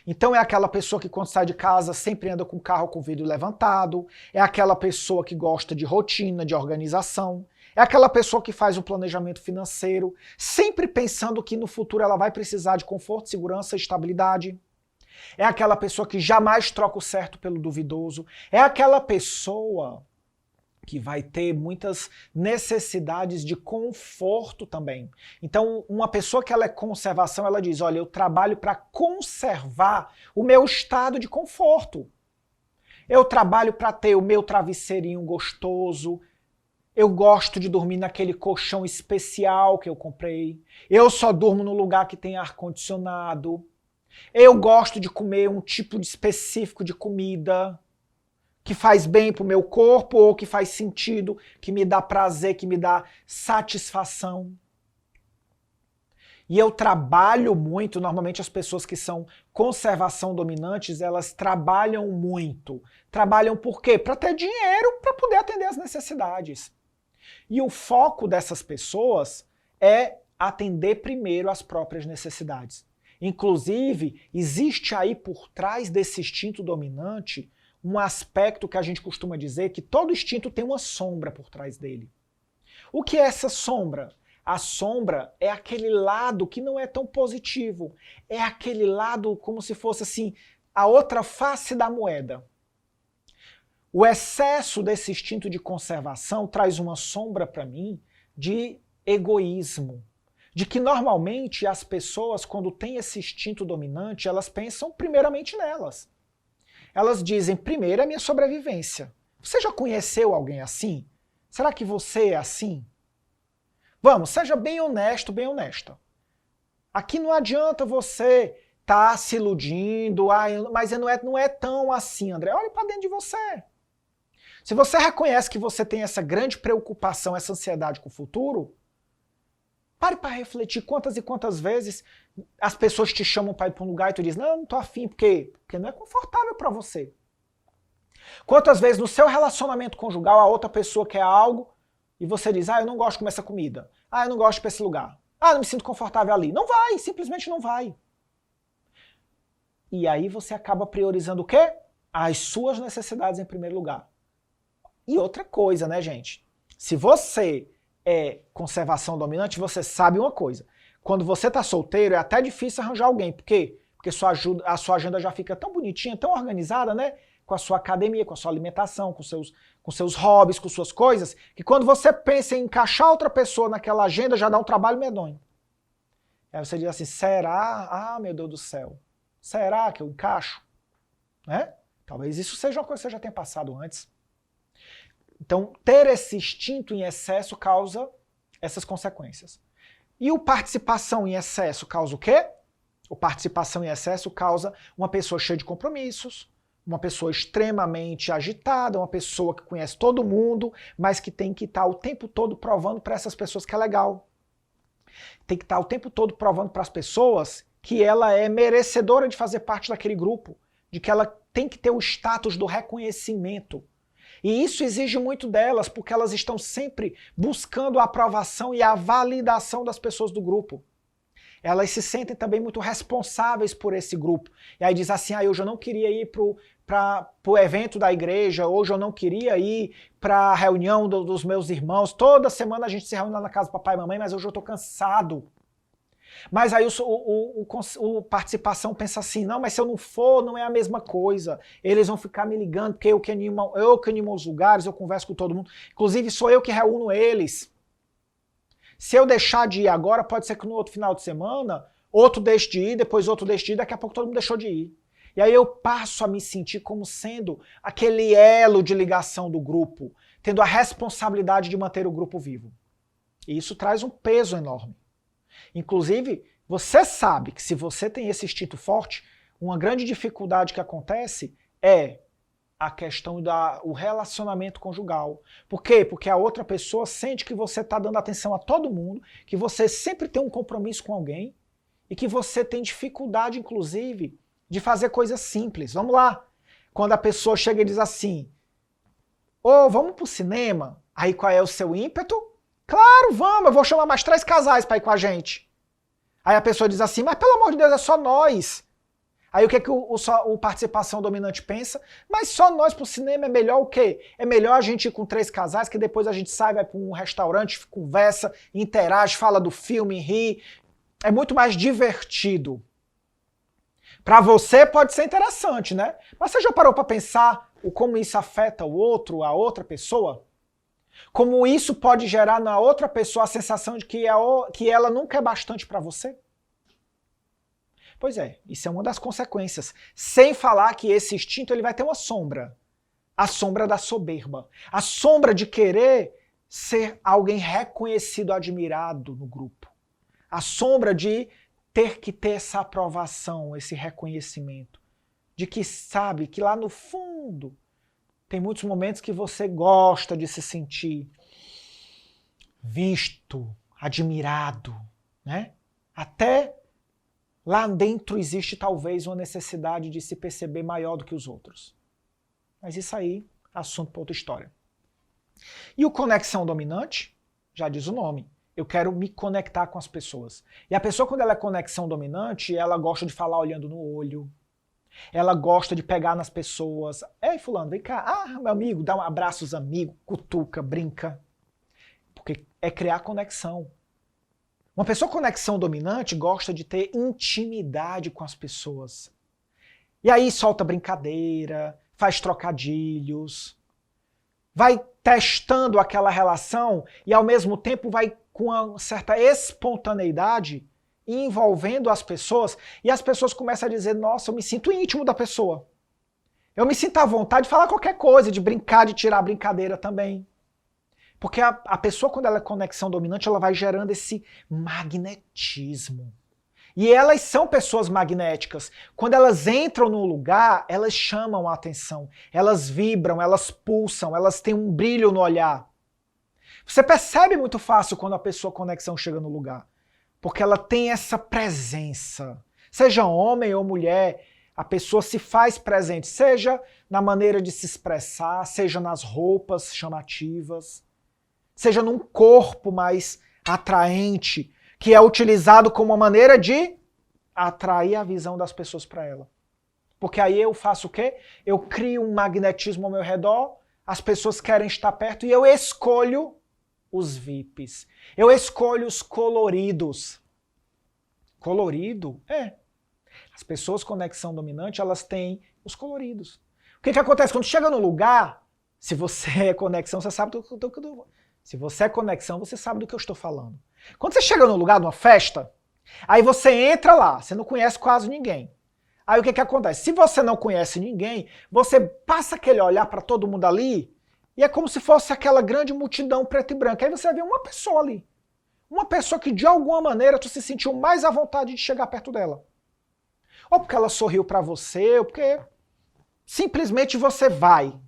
Então é aquela pessoa que quando sai de casa sempre anda com o carro com o vidro levantado, é aquela pessoa que gosta de rotina, de organização, é aquela pessoa que faz um planejamento financeiro, sempre pensando que no futuro ela vai precisar de conforto, segurança e estabilidade. É aquela pessoa que jamais troca o certo pelo duvidoso. É aquela pessoa que vai ter muitas necessidades de conforto também. Então, uma pessoa que ela é conservação, ela diz, olha, eu trabalho para conservar o meu estado de conforto. Eu trabalho para ter o meu travesseirinho gostoso. Eu gosto de dormir naquele colchão especial que eu comprei. Eu só durmo no lugar que tem ar-condicionado. Eu gosto de comer um tipo específico de comida que faz bem para o meu corpo ou que faz sentido, que me dá prazer, que me dá satisfação. E eu trabalho muito, normalmente as pessoas que são conservação dominantes, elas trabalham muito. Trabalham por quê? Para ter dinheiro, para poder atender às necessidades. E o foco dessas pessoas é atender primeiro às próprias necessidades. Inclusive, existe aí por trás desse instinto dominante um aspecto que a gente costuma dizer que todo instinto tem uma sombra por trás dele. O que é essa sombra? A sombra é aquele lado que não é tão positivo. É aquele lado como se fosse assim, a outra face da moeda. O excesso desse instinto de conservação traz uma sombra para mim de egoísmo. De que normalmente as pessoas, quando têm esse instinto dominante, elas pensam primeiramente nelas. Elas dizem, primeiro é minha sobrevivência. Você já conheceu alguém assim? Será que você é assim? Vamos, seja bem honesto, bem honesta. Aqui não adianta você estar se iludindo, mas não é tão assim, André. Olhe para dentro de você. Se você reconhece que você tem essa grande preocupação, essa ansiedade com o futuro, pare para refletir quantas e quantas vezes as pessoas te chamam para ir para um lugar e tu diz, não tô afim, porque não é confortável para você. Quantas vezes no seu relacionamento conjugal a outra pessoa quer algo e você diz, eu não gosto de comer essa comida, eu não gosto de ir para esse lugar, não me sinto confortável ali. Não vai, simplesmente não vai. E aí você acaba priorizando o quê? As suas necessidades em primeiro lugar. E outra coisa, né, gente? Se você é conservação dominante, você sabe uma coisa. Quando você tá solteiro, é até difícil arranjar alguém. Por quê? Porque a sua agenda já fica tão bonitinha, tão organizada, né? Com a sua academia, com a sua alimentação, com seus hobbies, com suas coisas, que quando você pensa em encaixar outra pessoa naquela agenda, já dá um trabalho medonho. Aí você diz assim, será? Meu Deus do céu. Será que eu encaixo? Né? Talvez isso seja uma coisa que você já tenha passado antes. Então, ter esse instinto em excesso causa essas consequências. E o participação em excesso causa o quê? O participação em excesso causa uma pessoa cheia de compromissos, uma pessoa extremamente agitada, uma pessoa que conhece todo mundo, mas que tem que estar o tempo todo provando para essas pessoas que é legal. Tem que estar o tempo todo provando para as pessoas que ela é merecedora de fazer parte daquele grupo, de que ela tem que ter o status do reconhecimento. E isso exige muito delas, porque elas estão sempre buscando a aprovação e a validação das pessoas do grupo. Elas se sentem também muito responsáveis por esse grupo. E aí diz assim, hoje eu não queria ir para o evento da igreja, hoje eu não queria ir para a reunião dos meus irmãos, toda semana a gente se reúne lá na casa do papai e mamãe, mas hoje eu estou cansado. Mas aí o participação pensa assim, não, mas se eu não for, não é a mesma coisa. Eles vão ficar me ligando, porque eu que animo os lugares, eu converso com todo mundo. Inclusive, sou eu que reúno eles. Se eu deixar de ir agora, pode ser que no outro final de semana, outro deixe de ir, depois outro deixe de ir, daqui a pouco todo mundo deixou de ir. E aí eu passo a me sentir como sendo aquele elo de ligação do grupo, tendo a responsabilidade de manter o grupo vivo. E isso traz um peso enorme. Inclusive, você sabe que se você tem esse instinto forte, uma grande dificuldade que acontece é a questão do relacionamento conjugal. Por quê? Porque a outra pessoa sente que você está dando atenção a todo mundo, que você sempre tem um compromisso com alguém e que você tem dificuldade, inclusive, de fazer coisas simples. Vamos lá. Quando a pessoa chega e diz assim, vamos pro cinema? Aí qual é o seu ímpeto? Claro, vamos, eu vou chamar mais 3 casais para ir com a gente. Aí a pessoa diz assim, mas pelo amor de Deus, é só nós. Aí o que o participação dominante pensa? Mas só nós pro cinema é melhor o quê? É melhor a gente ir com 3 casais, que depois a gente sai, vai para um restaurante, conversa, interage, fala do filme, ri. É muito mais divertido. Para você pode ser interessante, né? Mas você já parou para pensar como isso afeta o outro, a outra pessoa? Como isso pode gerar na outra pessoa a sensação de que ela nunca é bastante para você? Pois é, isso é uma das consequências. Sem falar que esse instinto ele vai ter uma sombra. A sombra da soberba. A sombra de querer ser alguém reconhecido, admirado no grupo. A sombra de ter que ter essa aprovação, esse reconhecimento. De que sabe que lá no fundo tem muitos momentos que você gosta de se sentir visto, admirado, né? Até lá dentro existe talvez uma necessidade de se perceber maior do que os outros. Mas isso aí é assunto para outra história. E o conexão dominante, já diz o nome. Eu quero me conectar com as pessoas. E a pessoa, quando ela é conexão dominante, ela gosta de falar olhando no olho. Ela gosta de pegar nas pessoas. Ei, fulano, vem cá. Ah, meu amigo, dá um abraço aos amigos, cutuca, brinca. Porque é criar conexão. Uma pessoa conexão dominante gosta de ter intimidade com as pessoas. E aí solta brincadeira, faz trocadilhos, vai testando aquela relação e ao mesmo tempo vai com uma certa espontaneidade envolvendo as pessoas e as pessoas começam a dizer, nossa, eu me sinto íntimo da pessoa. Eu me sinto à vontade de falar qualquer coisa, de brincar, de tirar a brincadeira também. Porque a pessoa, quando ela é conexão dominante, ela vai gerando esse magnetismo. E elas são pessoas magnéticas. Quando elas entram no lugar, elas chamam a atenção. Elas vibram, elas pulsam, elas têm um brilho no olhar. Você percebe muito fácil quando a pessoa conexão chega no lugar. Porque ela tem essa presença. Seja homem ou mulher, a pessoa se faz presente. Seja na maneira de se expressar, seja nas roupas chamativas, seja num corpo mais atraente, que é utilizado como uma maneira de atrair a visão das pessoas para ela. Porque aí eu faço o quê? Eu crio um magnetismo ao meu redor, as pessoas querem estar perto e eu escolho os VIPs. Eu escolho os coloridos. Colorido? É. As pessoas com conexão dominante, elas têm os coloridos. O que acontece? Quando chega no lugar, se você é conexão, você sabe do que eu Se você é conexão, você sabe do que eu estou falando. Quando você chega num lugar, numa festa, aí você entra lá, você não conhece quase ninguém. Aí o que acontece? Se você não conhece ninguém, você passa aquele olhar para todo mundo ali, e é como se fosse aquela grande multidão preta e branca. Aí você vê uma pessoa ali. Uma pessoa que de alguma maneira tu se sentiu mais à vontade de chegar perto dela. Ou porque ela sorriu para você, ou porque simplesmente você vai.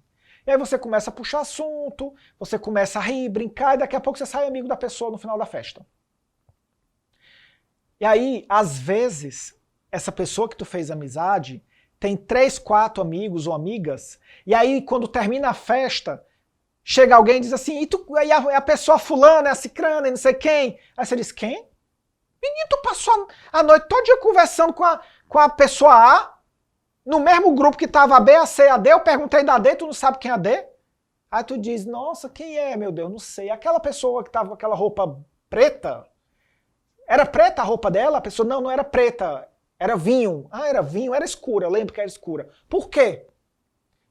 E aí você começa a puxar assunto, você começa a rir, brincar, e daqui a pouco você sai amigo da pessoa no final da festa. E aí, às vezes, essa pessoa que tu fez amizade tem 3, 4 amigos ou amigas, e aí quando termina a festa, chega alguém e diz assim, e a pessoa fulana, a cicrana, e não sei quem. Aí você diz, quem? Menino, tu passou a noite todo dia conversando com a pessoa A, no mesmo grupo que tava a B, a C, a D, eu perguntei da D, tu não sabe quem é a D? Aí tu diz, nossa, quem é, meu Deus, não sei. Aquela pessoa que tava com aquela roupa preta, Era preta a roupa dela? A pessoa, não, não era preta, era vinho. Ah, era vinho, era escura, eu lembro que era escura. Por quê?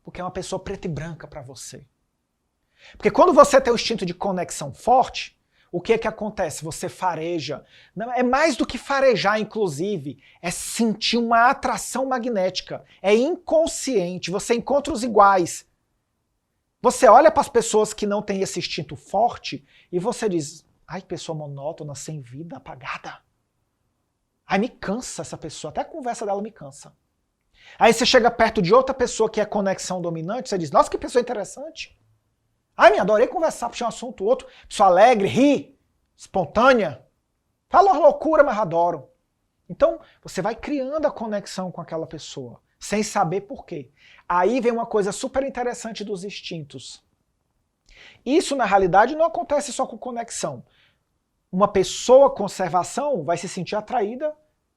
Porque é uma pessoa preta e branca para você. Porque quando você tem um instinto de conexão forte, o que é que acontece? Você fareja. Não, é mais do que farejar, inclusive. É sentir uma atração magnética. É inconsciente. Você encontra os iguais. Você olha para as pessoas que não têm esse instinto forte e você diz, ai, pessoa monótona, sem vida, apagada. Ai, me cansa essa pessoa. Até a conversa dela me cansa. Aí você chega perto de outra pessoa que é conexão dominante, você diz, nossa, que pessoa interessante. Ai, me adorei conversar, puxar um assunto, outro. Pessoa alegre, ri, espontânea. Fala uma loucura, mas adoro. Então, você vai criando a conexão com aquela pessoa, sem saber por quê. Aí vem uma coisa super interessante dos instintos. Isso, na realidade, não acontece só com conexão. Uma pessoa conservação vai se sentir atraída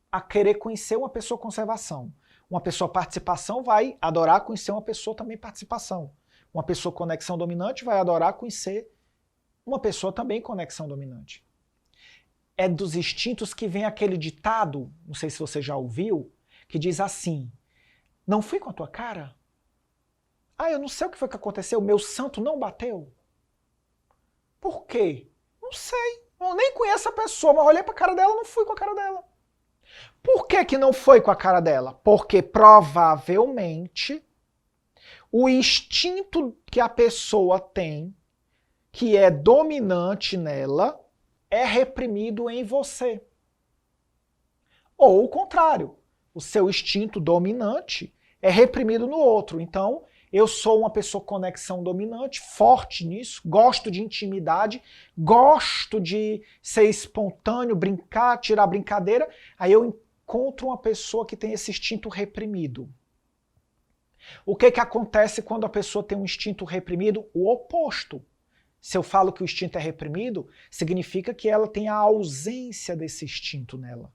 a querer conhecer uma pessoa conservação. Uma pessoa participação vai adorar conhecer uma pessoa também participação. Uma pessoa conexão dominante vai adorar conhecer uma pessoa também conexão dominante. É dos instintos que vem aquele ditado, não sei se você já ouviu, que diz assim, não fui com a tua cara? Ah, eu não sei o que foi que aconteceu, meu santo não bateu. Por quê? Não sei, eu nem conheço a pessoa, mas olhei para a cara dela, não fui com a cara dela. Por que que não foi com a cara dela? Porque provavelmente o instinto que a pessoa tem, que é dominante nela, é reprimido em você. Ou o contrário, o seu instinto dominante é reprimido no outro. Então, eu sou uma pessoa conexão dominante, forte nisso, gosto de intimidade, gosto de ser espontâneo, brincar, tirar brincadeira, aí eu encontro uma pessoa que tem esse instinto reprimido. O que que acontece quando a pessoa tem um instinto reprimido? O oposto. Se eu falo que o instinto é reprimido, significa que ela tem a ausência desse instinto nela.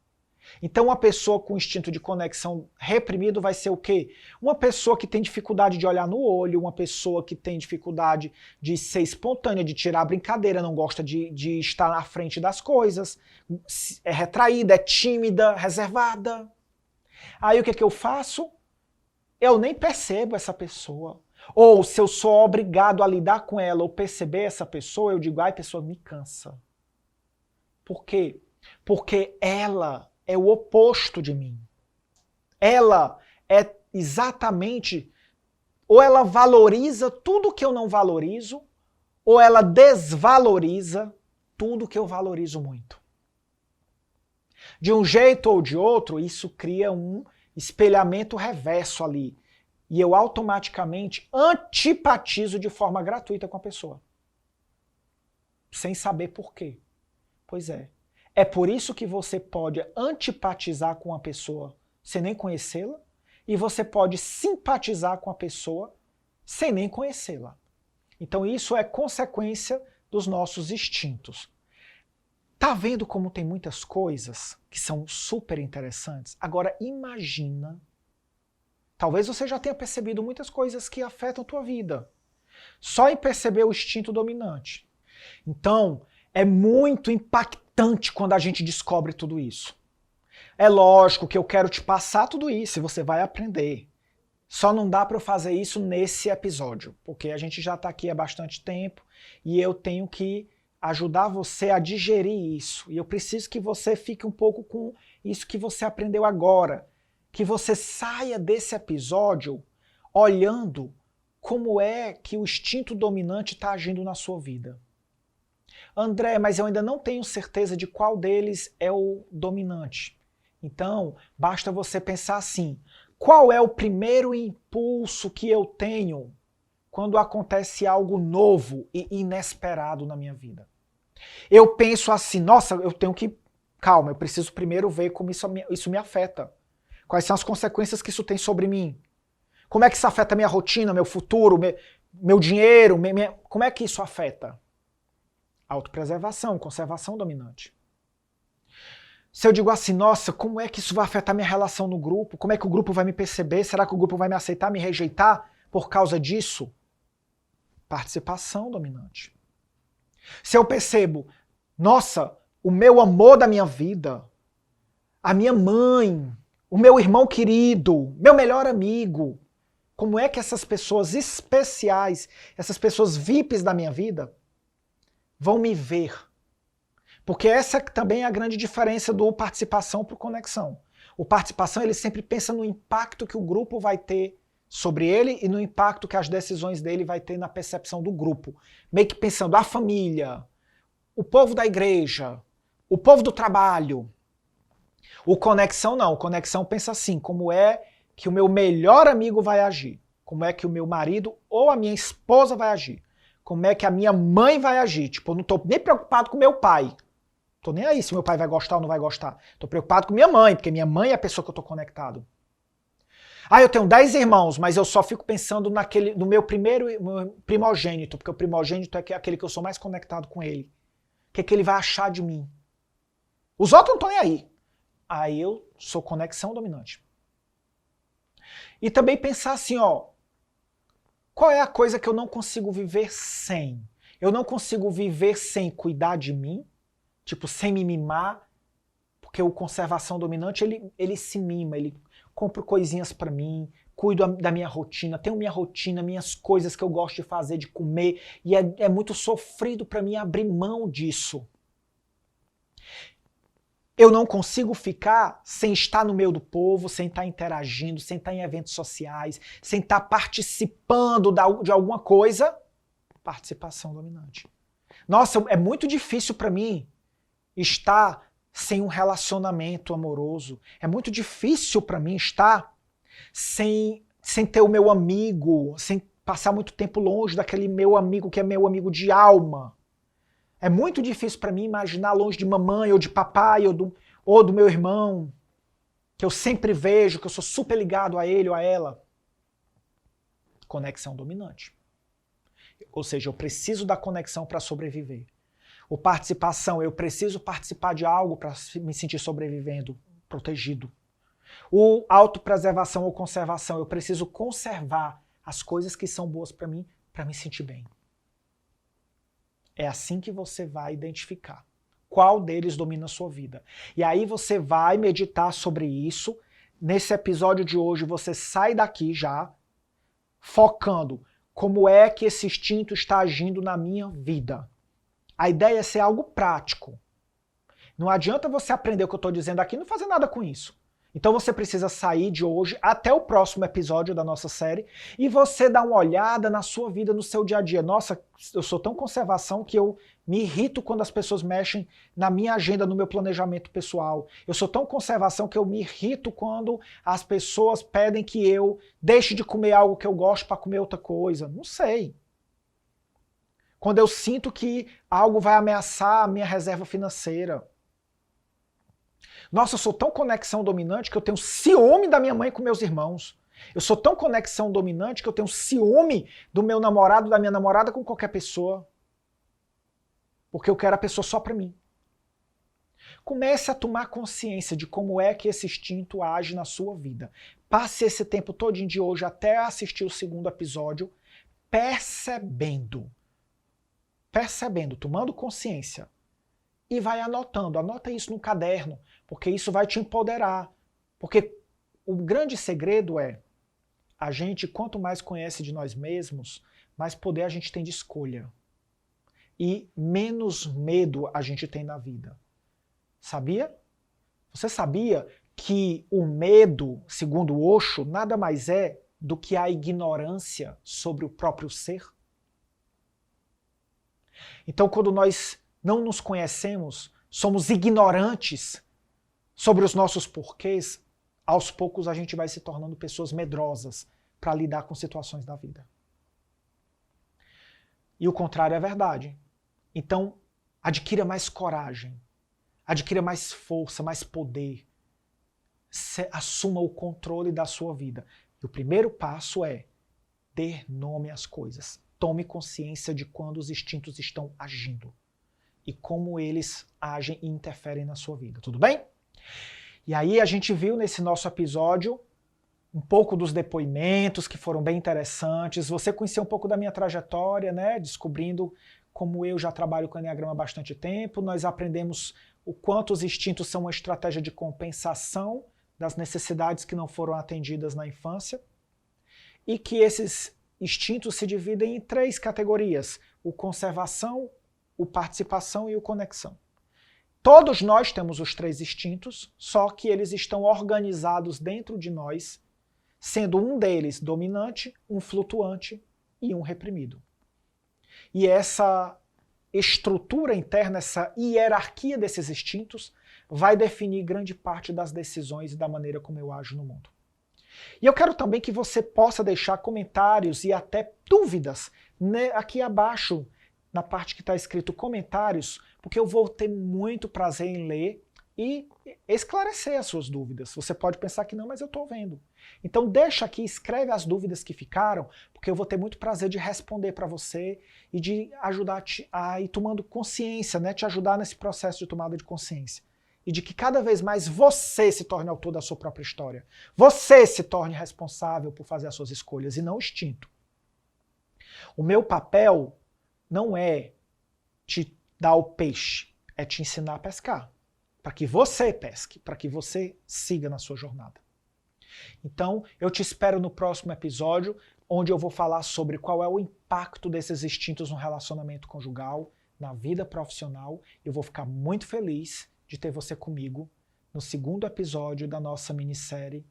Então uma pessoa com instinto de conexão reprimido vai ser o quê? Uma pessoa que tem dificuldade de olhar no olho, uma pessoa que tem dificuldade de ser espontânea, de tirar a brincadeira, não gosta de estar na frente das coisas, é retraída, é tímida, reservada. Aí o que que eu faço? Eu nem percebo essa pessoa. Ou se eu sou obrigado a lidar com ela ou perceber essa pessoa, eu digo, ai, pessoa me cansa. Por quê? Porque ela é o oposto de mim. Ela é exatamente, ou ela valoriza tudo que eu não valorizo, ou ela desvaloriza tudo que eu valorizo muito. De um jeito ou de outro, isso cria um espelhamento reverso ali. E eu automaticamente antipatizo de forma gratuita com a pessoa. Sem saber por quê. Pois é. É por isso que você pode antipatizar com uma pessoa sem nem conhecê-la, e você pode simpatizar com a pessoa sem nem conhecê-la. Então isso é consequência dos nossos instintos. Tá vendo como tem muitas coisas que são super interessantes? Agora imagina, talvez você já tenha percebido muitas coisas que afetam a tua vida, só em perceber o instinto dominante. Então, é muito impactante quando a gente descobre tudo isso. É lógico que eu quero te passar tudo isso e você vai aprender. Só não dá para eu fazer isso nesse episódio, porque a gente já está aqui há bastante tempo e eu tenho que ajudar você a digerir isso. E eu preciso que você fique um pouco com isso que você aprendeu agora. Que você saia desse episódio olhando como é que o instinto dominante está agindo na sua vida. André, mas eu ainda não tenho certeza de qual deles é o dominante. Então, basta você pensar assim, qual é o primeiro impulso que eu tenho quando acontece algo novo e inesperado na minha vida? Eu penso assim, nossa, eu tenho que... Calma, eu preciso primeiro ver como isso me afeta. Quais são as consequências que isso tem sobre mim? Como é que isso afeta minha rotina, meu futuro, meu dinheiro? Como é que isso afeta? Autopreservação, conservação dominante. Se eu digo assim, nossa, como é que isso vai afetar minha relação no grupo? Como é que o grupo vai me perceber? Será que o grupo vai me aceitar, me rejeitar por causa disso? Participação dominante. Se eu percebo, nossa, o meu amor da minha vida, a minha mãe, o meu irmão querido, meu melhor amigo. Como é que essas pessoas especiais, essas pessoas VIPs da minha vida, vão me ver? Porque essa também é a grande diferença do participação para o conexão. O participação, ele sempre pensa no impacto que o grupo vai ter sobre ele e no impacto que as decisões dele vai ter na percepção do grupo. Meio que pensando a família, o povo da igreja, o povo do trabalho. O conexão não, o conexão pensa assim, como é que o meu melhor amigo vai agir, como é que o meu marido ou a minha esposa vai agir, como é que a minha mãe vai agir. Tipo, eu não estou nem preocupado com meu pai. Tô nem aí se meu pai vai gostar ou não vai gostar. Tô preocupado com minha mãe, porque minha mãe é a pessoa que eu tô conectado. Ah, eu tenho 10 irmãos, mas eu só fico pensando no meu primogênito, porque o primogênito é aquele que eu sou mais conectado com ele. O que é que ele vai achar de mim? Os outros não estão nem aí. Aí eu sou conexão dominante. E também pensar assim, ó, qual é a coisa que eu não consigo viver sem? Eu não consigo viver sem cuidar de mim, tipo, sem me mimar, porque o conservação dominante, ele se mima, ele compra coisinhas pra mim, cuido da minha rotina, tenho minha rotina, minhas coisas que eu gosto de fazer, de comer, e é muito sofrido pra mim abrir mão disso. Eu não consigo ficar sem estar no meio do povo, sem estar interagindo, sem estar em eventos sociais, sem estar participando de alguma coisa. Participação dominante. Nossa, é muito difícil pra mim estar sem um relacionamento amoroso. É muito difícil para mim estar sem ter o meu amigo, sem passar muito tempo longe daquele meu amigo que é meu amigo de alma. É muito difícil para mim imaginar longe de mamãe ou de papai ou do meu irmão, que eu sempre vejo, que eu sou super ligado a ele ou a ela. Conexão dominante. Ou seja, eu preciso da conexão para sobreviver. O participação, eu preciso participar de algo para me sentir sobrevivendo, protegido. O autopreservação ou conservação, eu preciso conservar as coisas que são boas para mim sentir bem. É assim que você vai identificar qual deles domina a sua vida. E aí você vai meditar sobre isso. Nesse episódio de hoje você sai daqui já focando como é que esse instinto está agindo na minha vida. A ideia é ser algo prático. Não adianta você aprender o que eu estou dizendo aqui e não fazer nada com isso. Então você precisa sair de hoje até o próximo episódio da nossa série e você dar uma olhada na sua vida, no seu dia a dia. Nossa, eu sou tão conservação que eu me irrito quando as pessoas mexem na minha agenda, no meu planejamento pessoal. Eu sou tão conservação que eu me irrito quando as pessoas pedem que eu deixe de comer algo que eu gosto para comer outra coisa. Não sei. Quando eu sinto que algo vai ameaçar a minha reserva financeira. Nossa, eu sou tão conexão dominante que eu tenho ciúme da minha mãe com meus irmãos. Eu sou tão conexão dominante que eu tenho ciúme do meu namorado, da minha namorada com qualquer pessoa. Porque eu quero a pessoa só para mim. Comece a tomar consciência de como é que esse instinto age na sua vida. Passe esse tempo todinho de hoje até assistir o segundo episódio, percebendo, tomando consciência. E vai anotando, anota isso no caderno, porque isso vai te empoderar. Porque o grande segredo é, a gente, quanto mais conhece de nós mesmos, mais poder a gente tem de escolha. E menos medo a gente tem na vida. Sabia? Você sabia que o medo, segundo Osho, nada mais é do que a ignorância sobre o próprio ser? Então, quando nós não nos conhecemos, somos ignorantes sobre os nossos porquês, aos poucos a gente vai se tornando pessoas medrosas para lidar com situações da vida. E o contrário é verdade. Então, adquira mais coragem, adquira mais força, mais poder. Assuma o controle da sua vida. E o primeiro passo é ter nome às coisas. Tome consciência de quando os instintos estão agindo e como eles agem e interferem na sua vida. Tudo bem? E aí a gente viu nesse nosso episódio um pouco dos depoimentos que foram bem interessantes. Você conheceu um pouco da minha trajetória, né? Descobrindo como eu já trabalho com o Enneagrama há bastante tempo. Nós aprendemos o quanto os instintos são uma estratégia de compensação das necessidades que não foram atendidas na infância, e que esses instintos se dividem em 3 categorias: o conservação, o participação e o conexão. Todos nós temos os 3 instintos, só que eles estão organizados dentro de nós, sendo um deles dominante, um flutuante e um reprimido. E essa estrutura interna, essa hierarquia desses instintos, vai definir grande parte das decisões e da maneira como eu ajo no mundo. E eu quero também que você possa deixar comentários e até dúvidas, né, aqui abaixo, na parte que está escrito comentários, porque eu vou ter muito prazer em ler e esclarecer as suas dúvidas. Você pode pensar que não, mas eu estou vendo. Então deixa aqui, escreve as dúvidas que ficaram, porque eu vou ter muito prazer de responder para você e de ajudar a ir tomando consciência, né, te ajudar nesse processo de tomada de consciência. E de que cada vez mais você se torne autor da sua própria história. Você se torne responsável por fazer as suas escolhas e não o instinto. O meu papel não é te dar o peixe, é te ensinar a pescar. Para que você pesque, para que você siga na sua jornada. Então, eu te espero no próximo episódio, onde eu vou falar sobre qual é o impacto desses instintos no relacionamento conjugal, na vida profissional. Eu vou ficar muito feliz de ter você comigo no 2º episódio da nossa minissérie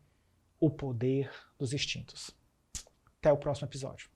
O Poder dos Instintos. Até o próximo episódio.